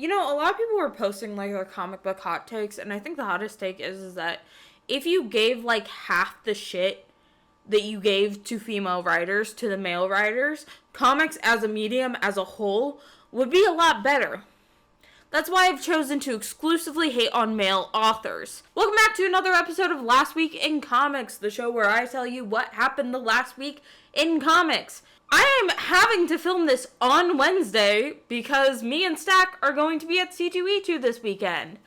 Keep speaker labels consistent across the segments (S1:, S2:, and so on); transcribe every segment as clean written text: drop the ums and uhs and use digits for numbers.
S1: A lot of people were posting, like, their comic book hot takes, and I think the hottest take is that if you gave, like, half the shit that you gave to female writers to the male writers, comics as a medium as a whole would be a lot better. That's why I've chosen to exclusively hate on male authors. Welcome back to another episode of Last Week in Comics, the show where I tell you what happened the last week in comics. I am having to film this on Wednesday because me and Stack are going to be at C2E2 this weekend.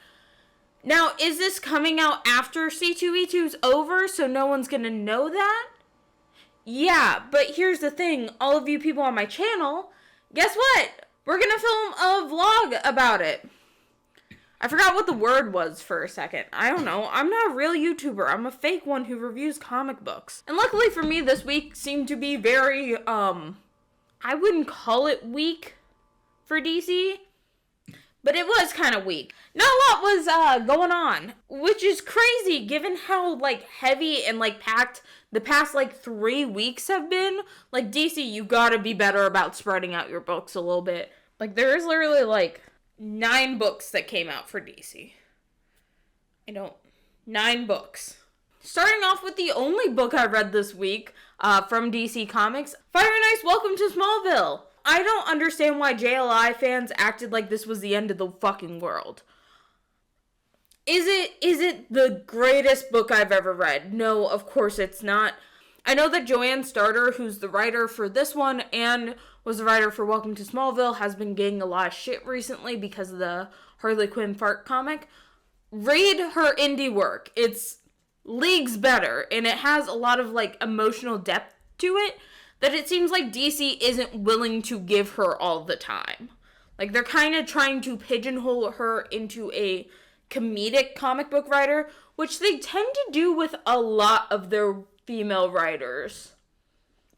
S1: Now, is this coming out after C2E2's over, so no one's gonna know that? Yeah, but here's the thing, all of you people on my channel, guess what? We're gonna film a vlog about it. I forgot what the word was for a second. I don't know. I'm not a real YouTuber. I'm a fake one who reviews comic books. And luckily for me, this week seemed to be very, I wouldn't call it weak for DC, but it was kind of weak. Not a lot was, going on, which is crazy given how, like, heavy and, like, packed the past, like, 3 weeks have been. Like, DC, you gotta be better about spreading out your books a little bit. Like, there is literally, like, 9 books that came out for DC. 9 books. Starting off with the only book I read this week, from DC Comics, Fire and Ice, Welcome to Smallville. I don't understand why JLI fans acted like this was the end of the fucking world. Is it the greatest book I've ever read? No, of course it's not. I know that Joanne Starter, who's the writer for this one and was the writer for Welcome to Smallville, has been getting a lot of shit recently because of the Harley Quinn fart comic. Read her indie work. It's leagues better, and it has a lot of, like, emotional depth to it that it seems like DC isn't willing to give her all the time. Like, they're kind of trying to pigeonhole her into a comedic comic book writer, which they tend to do with a lot of their female writers.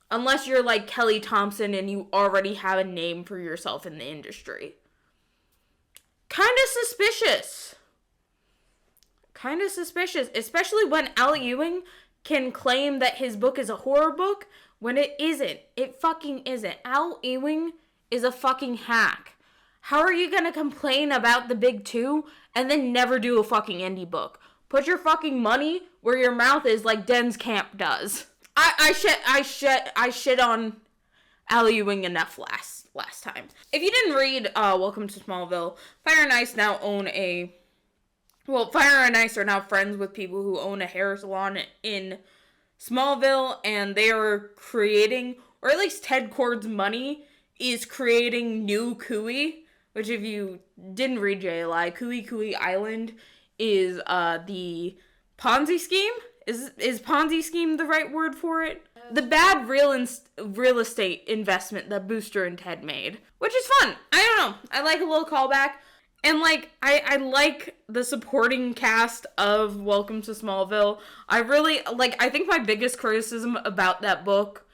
S1: Unless you're like Kelly Thompson and you already have a name for yourself in the industry. Kind of suspicious. Especially when Al Ewing can claim that his book is a horror book when it isn't. It fucking isn't. Al Ewing is a fucking hack. How are you gonna complain about the big two and then never do a fucking indie book? Put your fucking money where your mouth is, like Den's Camp does. I shit on Al Ewing enough last time. If you didn't read Welcome to Smallville, Fire and Ice are now friends with people who own a hair salon in Smallville, and they are creating, or at least Ted Kord's money is creating new Kui. Which, if you didn't read JLI, Kui Island is the Ponzi scheme. Is Ponzi scheme the right word for it? The bad real estate investment that Booster and Ted made, which is fun. I don't know. I like a little callback, and like I like the supporting cast of Welcome to Smallville. I think my biggest criticism about that book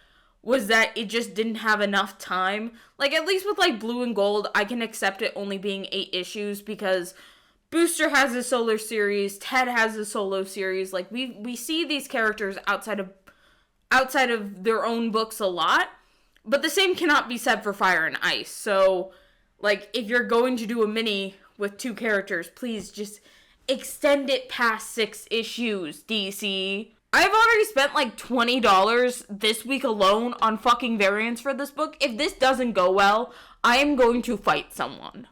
S1: was that it just didn't have enough time. Like, at least with, like, Blue and Gold, I can accept it only being 8 issues, because Booster has a solo series, Ted has a solo series. Like, we see these characters outside of their own books a lot, but the same cannot be said for Fire and Ice. So, like, if you're going to do a mini with 2 characters, please just extend it past 6 issues, DC. I've already spent like $20 this week alone on fucking variants for this book. If this doesn't go well, I am going to fight someone.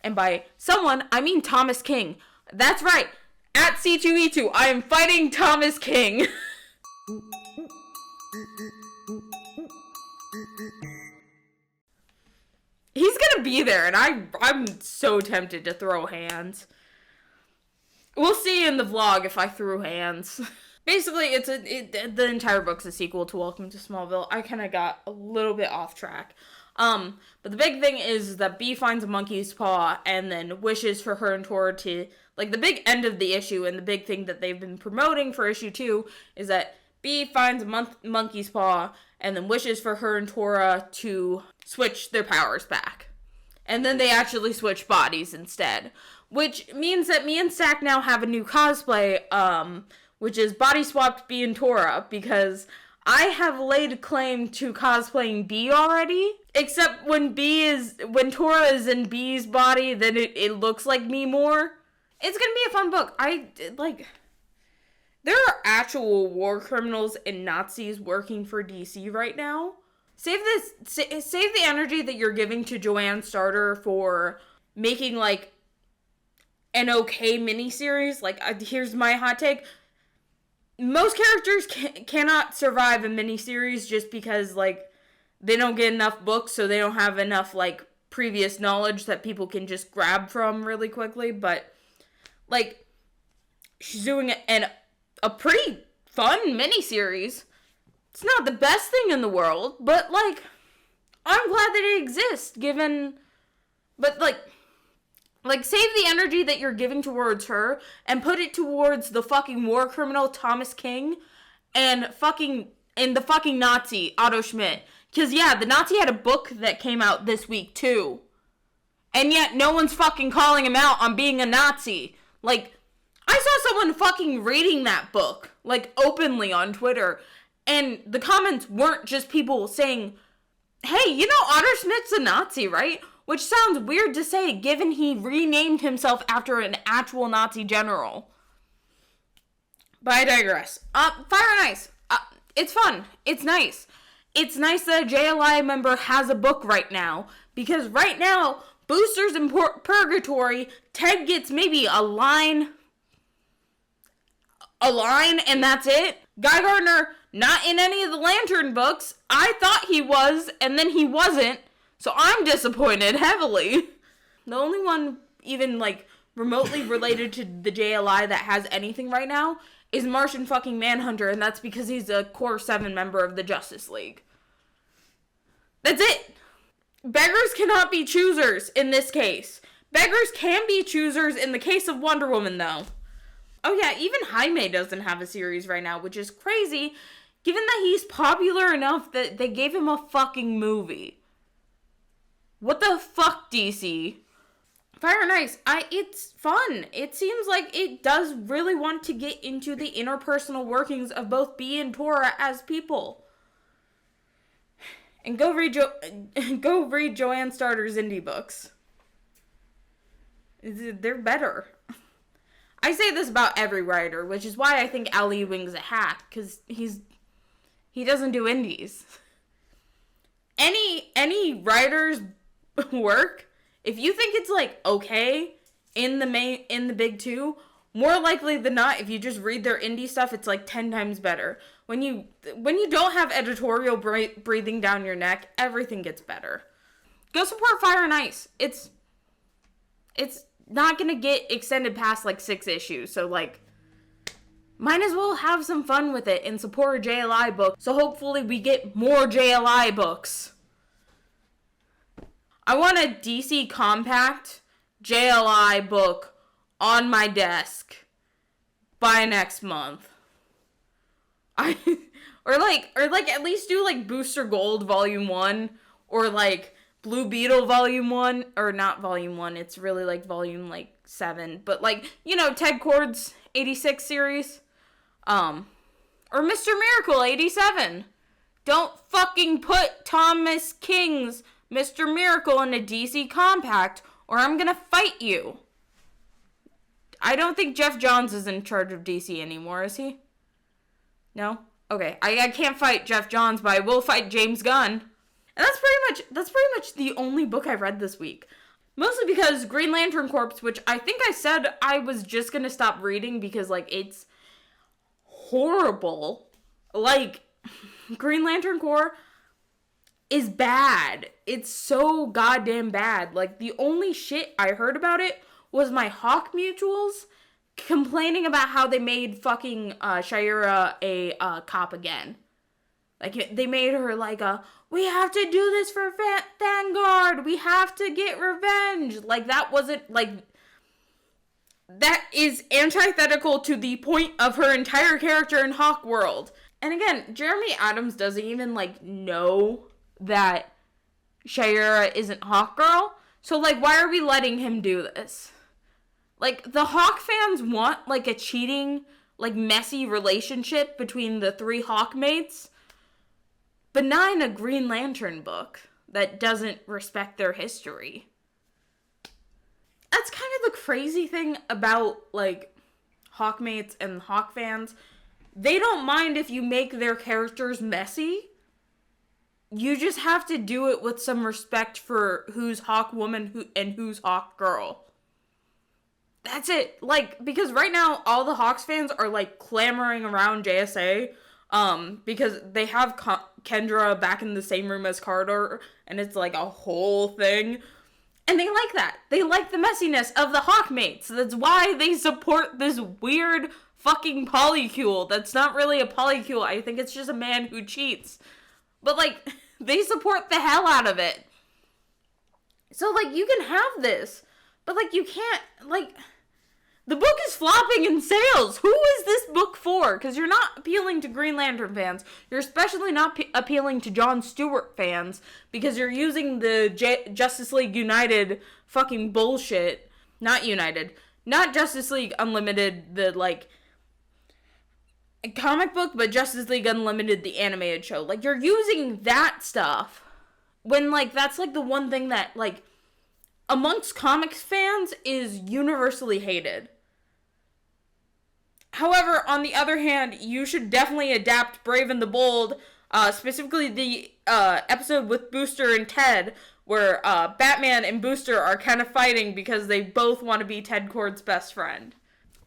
S1: And by someone, I mean Thomas King. That's right. At C2E2, I am fighting Thomas King. He's gonna be there, and I'm so tempted to throw hands. We'll see in the vlog if I threw hands. Basically, the entire book's a sequel to Welcome to Smallville. I kind of got a little bit off track. But the big thing is that Bee finds a monkey's paw and then wishes for her and Tora to, like, the big end of the issue, and the big thing that they've been promoting for issue 2 is that Bee finds a monkey's paw and then wishes for her and Tora to switch their powers back. And then they actually switch bodies instead. Which means that me and Stack now have a new cosplay, which is body swapped Bee and Tora, because I have laid claim to cosplaying Bee already. Except when Tora is in Bee's body, then it looks like me more. It's gonna be a fun book. There are actual war criminals and Nazis working for DC right now. Save the energy that you're giving to Joanne Starter for making, like, an okay miniseries. Like, here's my hot take. Most characters cannot survive a miniseries just because, like, they don't get enough books, so they don't have enough, like, previous knowledge that people can just grab from really quickly. But, like, she's doing a pretty fun miniseries. It's not the best thing in the world, but, like, I'm glad that it exists, but, like, save the energy that you're giving towards her and put it towards the fucking war criminal Thomas King and the fucking Nazi Otto Schmidt. Because, yeah, the Nazi had a book that came out this week, too. And yet, no one's fucking calling him out on being a Nazi. Like, I saw someone fucking reading that book, like, openly on Twitter. And the comments weren't just people saying, hey, you know Otto Schmidt's a Nazi, right? Which sounds weird to say, given he renamed himself after an actual Nazi general. But I digress. Fire and Ice. It's fun. It's nice. It's nice that a JLI member has a book right now. Because right now, Boosters in Purgatory, Ted gets maybe a line, and that's it. Guy Gardner, not in any of the Lantern books. I thought he was, and then he wasn't. So I'm disappointed heavily. The only one even, like, remotely related to the JLI that has anything right now is Martian fucking Manhunter, and that's because he's a Core 7 member of the Justice League. That's it. Beggars cannot be choosers in this case. Beggars can be choosers in the case of Wonder Woman, though. Oh yeah, even Jaime doesn't have a series right now, which is crazy, given that he's popular enough that they gave him a fucking movie. What the fuck, DC? Fire and Ice, it's fun. It seems like it does really want to get into the interpersonal workings of both Bee and Tora as people. And go read Joanne Starter's indie books. They're better. I say this about every writer, which is why I think Al Ewing's a hack, because he doesn't do indies. Any writer's work, if you think it's, like, okay in the big two, more likely than not, if you just read their indie stuff, it's like 10 times better. When you don't have editorial breathing down your neck, everything gets better. Go support Fire and Ice. It's not gonna get extended past, like, 6 issues, so, like, might as well have some fun with it and support a JLI book, so hopefully we get more JLI books. I want a DC Compact JLI book on my desk by next month. Or at least do, like, Booster Gold Volume 1, or, like, Blue Beetle Volume 1, or not Volume 1, it's really, like, Volume, like, 7, but, like, you know, Ted Kord's 86 series, or Mr. Miracle 87. Don't fucking put Thomas King's Mr. Miracle in a DC Compact, or I'm gonna fight you. I don't think Jeff Johns is in charge of DC anymore, is he? No? Okay, I can't fight Jeff Johns, but I will fight James Gunn. And that's pretty much the only book I read this week. Mostly because Green Lantern Corps, which I think I said I was just gonna stop reading because, like, it's horrible. Like, Green Lantern Corps is bad. It's so goddamn bad. Like, the only shit I heard about it was my Hawk mutuals complaining about how they made fucking Shayera a cop again. Like, they made her like we have to do this for Vanguard. We have to get revenge. Like, that wasn't, like, that is antithetical to the point of her entire character in Hawk World. And again, Jeremy Adams doesn't even, like, know that Shayera isn't Hawk Girl. So, like, why are we letting him do this? Like, the Hawk fans want, like, a cheating, like, messy relationship between the 3 Hawk mates. but not in a Green Lantern book that doesn't respect their history. That's kind of the crazy thing about, like, Hawkmates and Hawk fans. They don't mind if you make their characters messy. You just have to do it with some respect for who's Hawk woman and who's Hawk girl. That's it. Like, because right now, all the Hawks fans are, like, clamoring around JSA, because they have Kendra back in the same room as Carter, and it's, like, a whole thing. And they like that. They like the messiness of the Hawkmates. That's why they support this weird fucking polycule that's not really a polycule. I think it's just a man who cheats. But, like, they support the hell out of it. So, like, you can have this. But, like, you can't, like, the book is flopping in sales. Who is this book for? Because you're not appealing to Green Lantern fans. You're especially not appealing to Jon Stewart fans. Because you're using the Justice League United fucking bullshit. Not United. Not Justice League Unlimited, the, like, comic book, but Justice League Unlimited, the animated show. Like, you're using that stuff when, like, that's, like, the one thing that, like, amongst comics fans is universally hated. However, on the other hand, you should definitely adapt Brave and the Bold, specifically the episode with Booster and Ted, where Batman and Booster are kind of fighting because they both want to be Ted Kord's best friend.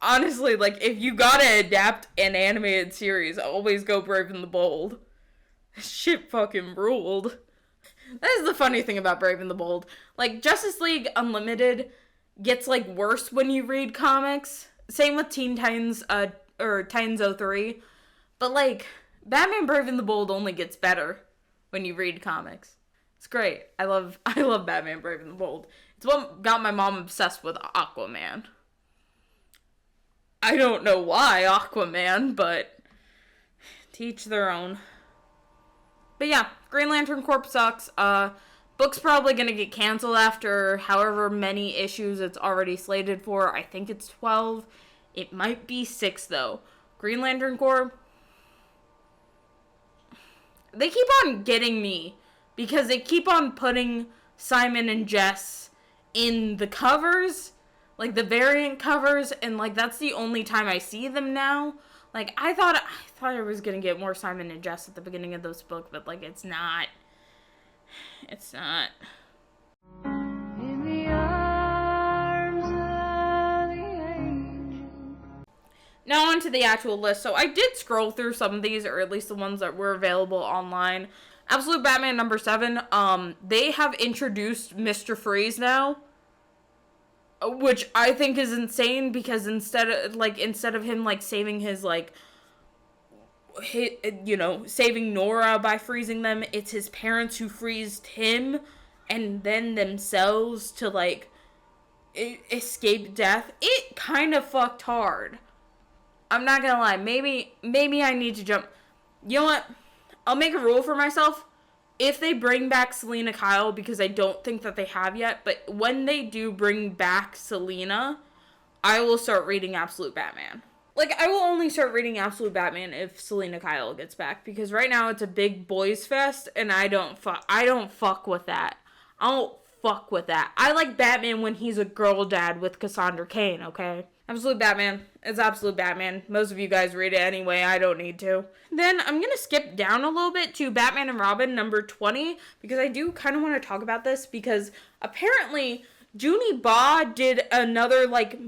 S1: Honestly, like, if you gotta adapt an animated series, always go Brave and the Bold. Shit fucking ruled. That is the funny thing about Brave and the Bold. Like, Justice League Unlimited gets, like, worse when you read comics. Same with Teen Titans, or Titans 03. But, like, Batman Brave and the Bold only gets better when you read comics. It's great. I love Batman Brave and the Bold. It's what got my mom obsessed with Aquaman. I don't know why Aquaman, but to each their own. But yeah, Green Lantern Corps sucks. Book's probably gonna get canceled after however many issues it's already slated for. I think it's 12. It might be 6 though. Green Lantern Corps, they keep on getting me because they keep on putting Simon and Jess in the covers, like the variant covers, and like that's the only time I see them now. Like I thought I was gonna get more Simon and Jess at the beginning of this book, but like it's not. It's not. In the arms of the angel. Now on to the actual list. So I did scroll through some of these, or at least the ones that were available online. Absolute Batman number 7. They have introduced Mr. Freeze now, which I think is insane because instead of him like saving his like, saving Nora by freezing them, it's his parents who freezed him and then themselves to like escape death. It kind of fucked hard. I'm not gonna lie. Maybe I need to jump. You know what? I'll make a rule for myself. If they bring back Selina Kyle, because I don't think that they have yet, but when they do bring back Selina, I will start reading Absolute Batman. Like, I will only start reading Absolute Batman if Selina Kyle gets back, because right now it's a big boys fest, and I don't fuck with that. I don't fuck with that. I like Batman when he's a girl dad with Cassandra Cain, okay? Absolute Batman. It's Absolute Batman. Most of you guys read it anyway. I don't need to. Then I'm going to skip down a little bit to Batman and Robin number 20, because I do kind of want to talk about this, because apparently Junie Ba did another, like,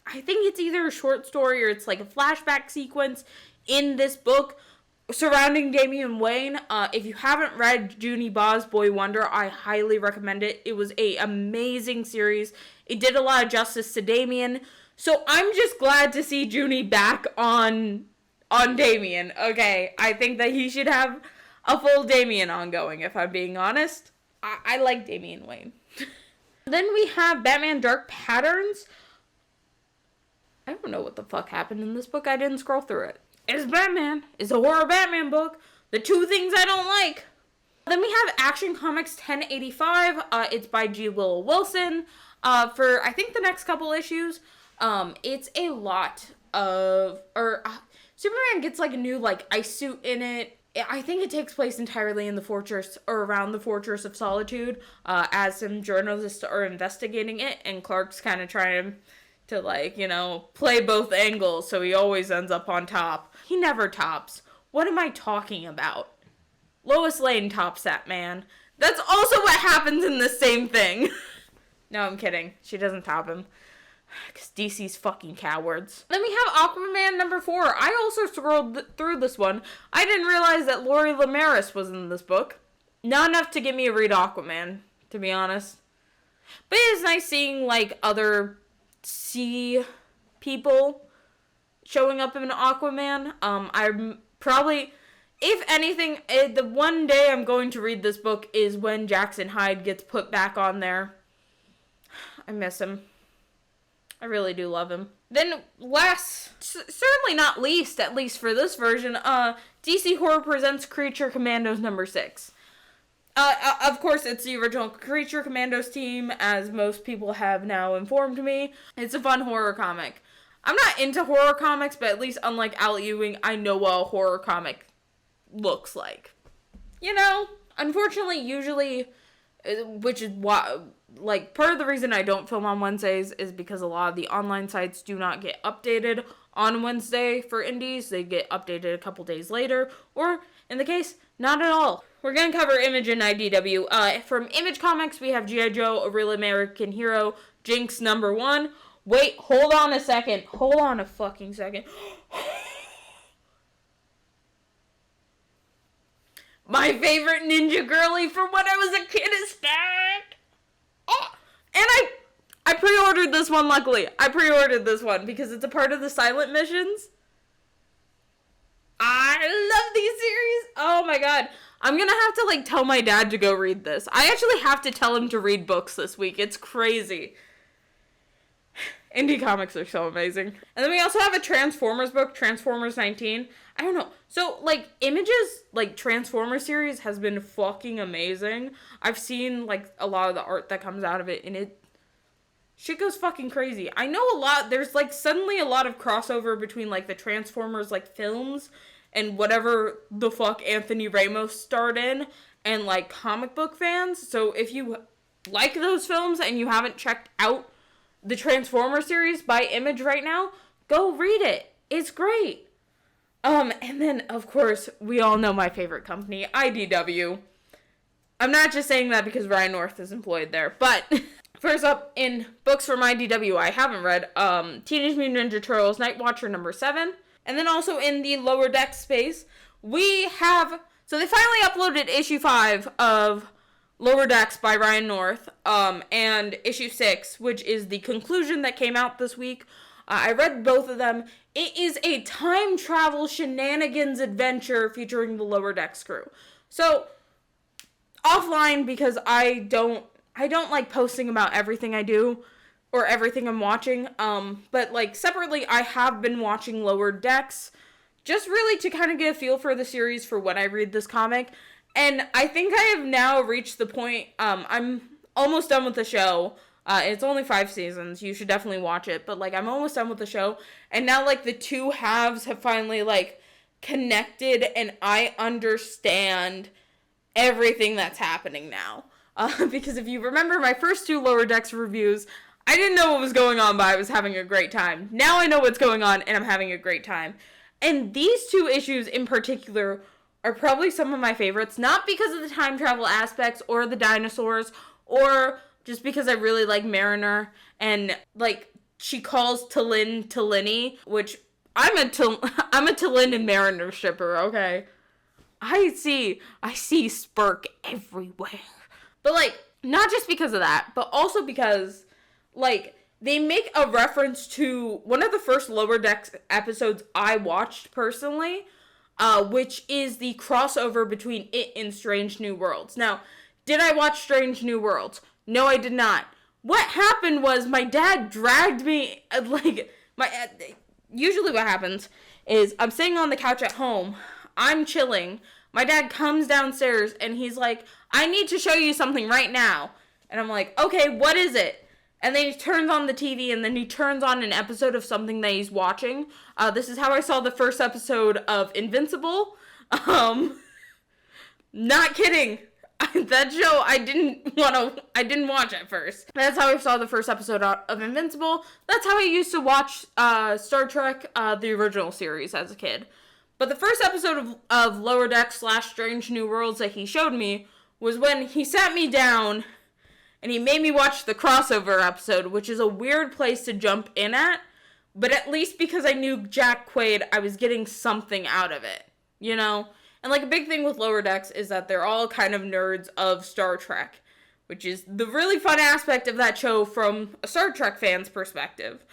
S1: I think it's either a short story or it's like a flashback sequence in this book surrounding Damian Wayne. If you haven't read Junie Ba's Boy Wonder, I highly recommend it. It was an amazing series. It did a lot of justice to Damian. So I'm just glad to see Junie back on Damian. Okay, I think that he should have a full Damian ongoing, if I'm being honest. I like Damian Wayne. Then we have Batman Dark Patterns. I don't know what the fuck happened in this book. I didn't scroll through it. It's Batman. It's a horror Batman book. The two things I don't like. Then we have Action Comics 1085. It's by G. Willow Wilson. For, I think, the next couple issues. It's a lot of, Superman gets, like, a new, like, ice suit in it. I think it takes place entirely in the fortress, or around the Fortress of Solitude, as some journalists are investigating it, and Clark's kind of trying to, like, you know, play both angles, so he always ends up on top. He never tops. What am I talking about? Lois Lane tops that man. That's also what happens in the same thing. No, I'm kidding. She doesn't top him. Because DC's fucking cowards. Then we have Aquaman number 4. I also scrolled through this one. I didn't realize that Lori Lemaris was in this book. Not enough to get me to read Aquaman, to be honest. But it is nice seeing, like, other sea people showing up in Aquaman. I'm probably, if anything, the one day I'm going to read this book is when Jackson Hyde gets put back on there. I miss him. I really do love him. Then last, certainly not least, at least for this version, DC Horror presents Creature Commandos number 6. Of course, it's the original Creature Commandos team, as most people have now informed me. It's a fun horror comic. I'm not into horror comics, but at least unlike Al Ewing, I know what a horror comic looks like. You know? Unfortunately, usually, which is why, like, part of the reason I don't film on Wednesdays is because a lot of the online sites do not get updated on Wednesday for indies. They get updated a couple days later, or, in the case, not at all. We're going to cover Image and IDW. From Image Comics, we have G.I. Joe, A Real American Hero, Jinx number 1. Wait, hold on a second. Hold on a fucking second. My favorite ninja girly from when I was a kid is back. Oh, and I pre-ordered this one, luckily. I pre-ordered this one because it's a part of the Silent Missions. I love these series. Oh my god. I'm gonna have to, like, tell my dad to go read this. I actually have to tell him to read books this week. It's crazy. Indie comics are so amazing. And then we also have a Transformers book, Transformers 19. I don't know. So, like, Image's, like, Transformers series has been fucking amazing. I've seen, like, a lot of the art that comes out of it, and shit goes fucking crazy. I know a lot, there's, like, suddenly a lot of crossover between, like, the Transformers, like, films and whatever the fuck Anthony Ramos starred in, and, like, comic book fans. So if you like those films and you haven't checked out the Transformers series by Image right now, go read it. It's great. And then, of course, we all know my favorite company, IDW. I'm not just saying that because Ryan North is employed there, but first up in books from IDW I haven't read, Teenage Mutant Ninja Turtles Night Watcher number 7. And then also in the Lower Deck space, we have, so they finally uploaded issue 5 of Lower Decks by Ryan North, and issue 6, which is the conclusion that came out this week. I read both of them. It is a time travel shenanigans adventure featuring the Lower Decks crew. So, offline, because I don't like posting about everything I do, or everything I'm watching, but, like, separately, I have been watching Lower Decks, just really to kind of get a feel for the series for when I read this comic. And I think I have now reached the point, I'm almost done with the show. It's only 5 seasons. You should definitely watch it. But, like, I'm almost done with the show. And now, like, the two halves have finally, like, connected. And I understand everything that's happening now. Because if you remember my first 2 Lower Decks reviews, I didn't know what was going on, but I was having a great time. Now I know what's going on, and I'm having a great time. And these 2 issues in particular are probably some of my favorites. Not because of the time travel aspects or the dinosaurs, or just because I really like Mariner, and, like, she calls T'Lyn T'Linny, which I'm a T'Lyn and Mariner shipper, okay? I see Spurk everywhere. But, like, not just because of that, but also because, like, they make a reference to one of the first Lower Decks episodes I watched personally, which is the crossover between it and Strange New Worlds. Now, did I watch Strange New Worlds? No, I did not. What happened was my dad dragged me, usually what happens is I'm sitting on the couch at home, I'm chilling, my dad comes downstairs and he's like, I need to show you something right now. And I'm like, okay, what is it? And then he turns on the TV and then he turns on an episode of something that he's watching. This is how I saw the first episode of Invincible. Not kidding. That show I didn't watch at first. That's how I saw the first episode of Invincible. That's how I used to watch Star Trek, the original series as a kid. But the first episode of Lower Decks / Strange New Worlds that he showed me was when he sat me down and he made me watch the crossover episode, which is a weird place to jump in at, but at least because I knew Jack Quaid, I was getting something out of it, you know? And, like, a big thing with Lower Decks is that they're all kind of nerds of Star Trek, which is the really fun aspect of that show from a Star Trek fan's perspective.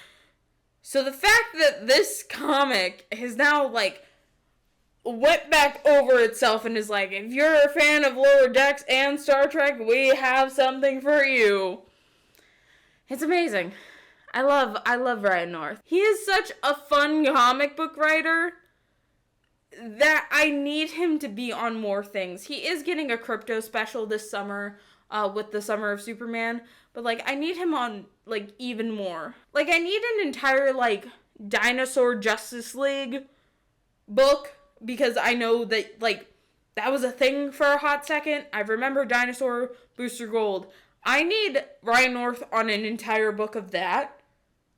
S1: So the fact that this comic has now, like, went back over itself and is like, if you're a fan of Lower Decks and Star Trek, we have something for you. It's amazing. I love Ryan North. He is such a fun comic book writer that I need him to be on more things. He is getting a crypto special this summer, with the Summer of Superman, but, like, I need him on, like, even more. Like, I need an entire, like, Dinosaur Justice League book, because I know that, like, that was a thing for a hot second. I remember Dinosaur Booster Gold. I need Ryan North on an entire book of that,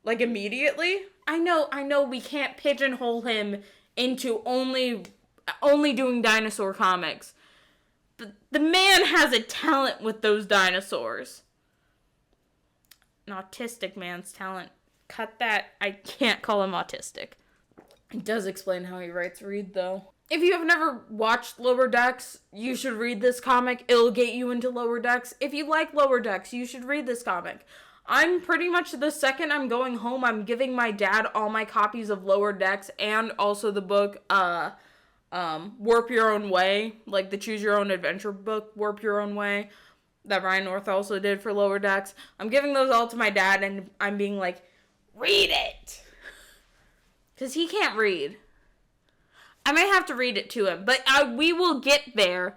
S1: like, immediately. I know we can't pigeonhole him into only doing dinosaur comics. But the man has a talent with those dinosaurs. An autistic man's talent. Cut that. I can't call him autistic. It does explain how he writes Reed, though. If you have never watched Lower Decks, you should read this comic. It'll get you into Lower Decks. If you like Lower Decks, you should read this comic. I'm pretty much, the second I'm going home, I'm giving my dad all my copies of Lower Decks and also the book, Warp Your Own Way, like the Choose Your Own Adventure book, Warp Your Own Way, that Ryan North also did for Lower Decks. I'm giving those all to my dad, and I'm being like, read it! Because he can't read. I might have to read it to him, but we will get there,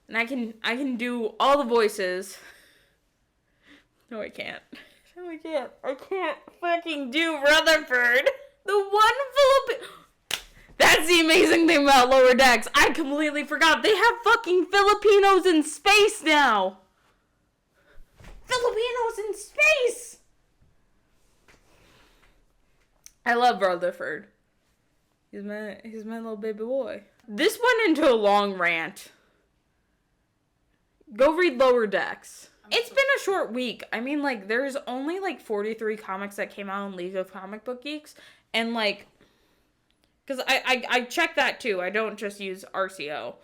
S1: and I can do all the voices. No, I can't. No, I can't. I can't fucking do Rutherford. The one Filipino... That's the amazing thing about Lower Decks. I completely forgot. They have fucking Filipinos in space now. Filipinos in space. I love Rutherford. He's my little baby boy. This went into a long rant. Go read Lower Decks. It's been a short week. I mean, like, there's only, like, 43 comics that came out in League of Comic Book Geeks. And, like, because I check that, too. I don't just use RCO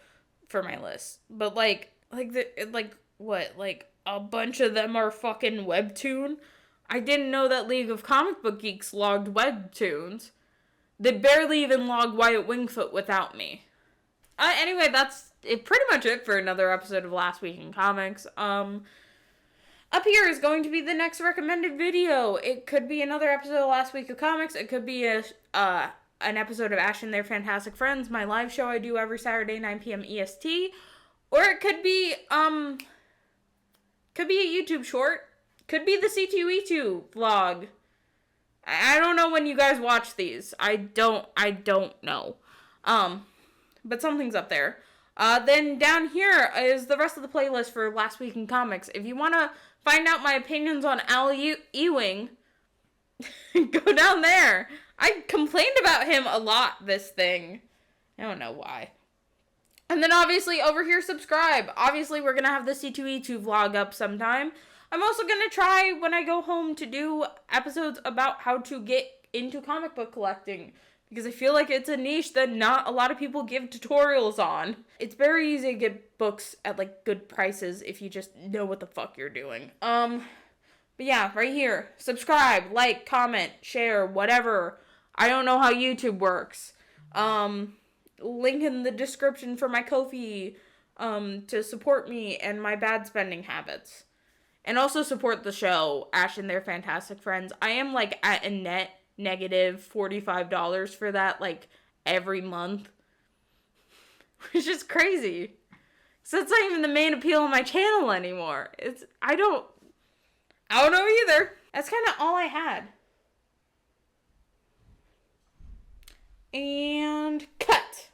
S1: for my list. But, like, a bunch of them are fucking Webtoon? I didn't know that League of Comic Book Geeks logged Webtoons. They barely even log Wyatt Wingfoot without me. Anyway, that's pretty much it for another episode of Last Week in Comics. Up here is going to be the next recommended video. It could be another episode of Last Week of Comics. It could be an episode of Ash and Their Fantastic Friends, my live show I do every Saturday, 9 p.m. EST. Or it could be a YouTube short. Could be the C2E2 vlog. I don't know when you guys watch these. I don't know. But something's up there. Then down here is the rest of the playlist for Last Week in Comics. If you want to find out my opinions on Al Ewing, go down there. I complained about him a lot this thing. I don't know why. And then obviously over here, subscribe. Obviously we're going to have the C2E2 vlog up sometime. I'm also going to try when I go home to do episodes about how to get into comic book collecting. Because I feel like it's a niche that not a lot of people give tutorials on. It's very easy to get books at, like, good prices if you just know what the fuck you're doing. But yeah, right here. Subscribe, like, comment, share, whatever. I don't know how YouTube works. Link in the description for my Ko-fi, to support me and my bad spending habits. And also support the show, Ash and Their Fantastic Friends. I am, like, at a net negative $45 for that, like, every month. Which is crazy. So it's not even the main appeal of my channel anymore. I don't know either. That's kind of all I had. And cut.